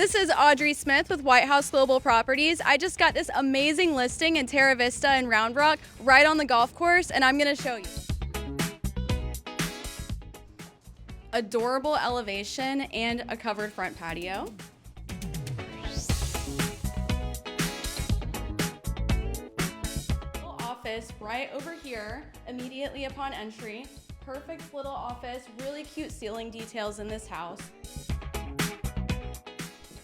This is Audrey Smith with White House Global Properties. I just got this amazing listing in Teravista in Round Rock right on the golf course, and I'm going to show you. Adorable elevation and a covered front patio. Little office right over here, immediately upon entry. Perfect little office, really cute ceiling details in this house.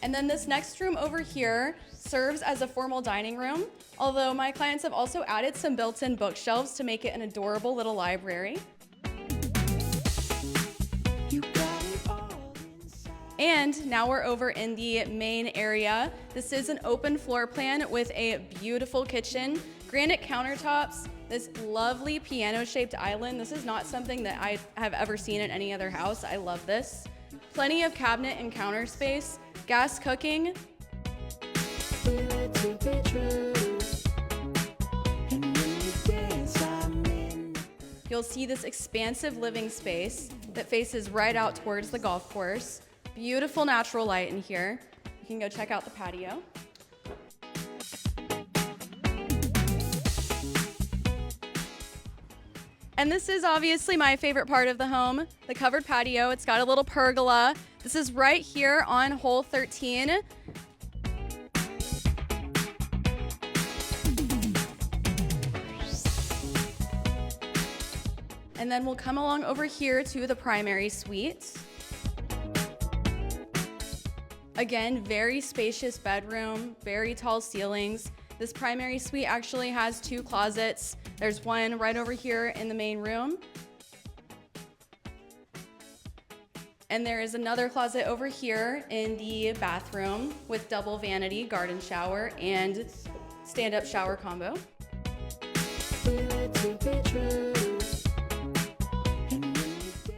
And then this next room over here serves as a formal dining room, although my clients have also added some built-in bookshelves to make it an adorable little library. And now we're over in the main area. This is an open floor plan with a beautiful kitchen, granite countertops, this lovely piano-shaped island. This is not something that I have ever seen in any other house. I love this. Plenty of cabinet and counter space, gas cooking. You'll see this expansive living space that faces right out towards the golf course. Beautiful natural light in here. You can go check out the patio. And this is obviously my favorite part of the home, the covered patio. It's got a little pergola. This is right here on hole 13. And then we'll come along over here to the primary suite. Again, very spacious bedroom, very tall ceilings. This primary suite actually has 2 closets. There's one right over here in the main room. And there is another closet over here in the bathroom with double vanity, garden shower, and stand-up shower combo.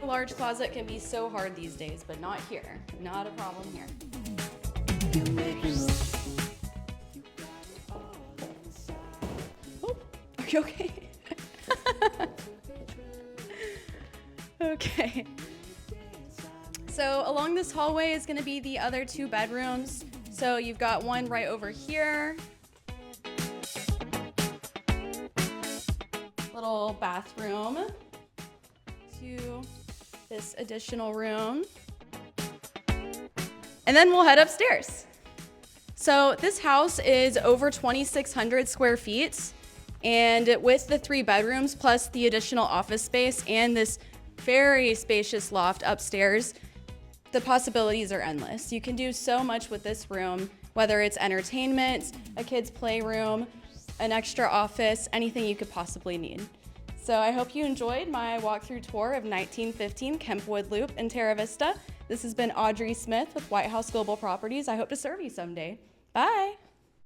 A large closet can be so hard these days, but not here. Not a problem here. Oh, are you okay? Okay. So along this hallway is going to be the other 2 bedrooms. So you've got one right over here. Little bathroom to this additional room. And then we'll head upstairs. So this house is over 2,600 square feet. And with the 3 bedrooms plus the additional office space and this very spacious loft upstairs, the possibilities are endless. You can do so much with this room, whether it's entertainment, a kid's playroom, an extra office, anything you could possibly need. So I hope you enjoyed my walkthrough tour of 1915 Kempwood Loop in Teravista. This has been Audrey Smith with White House Global Properties. I hope to serve you someday. Bye.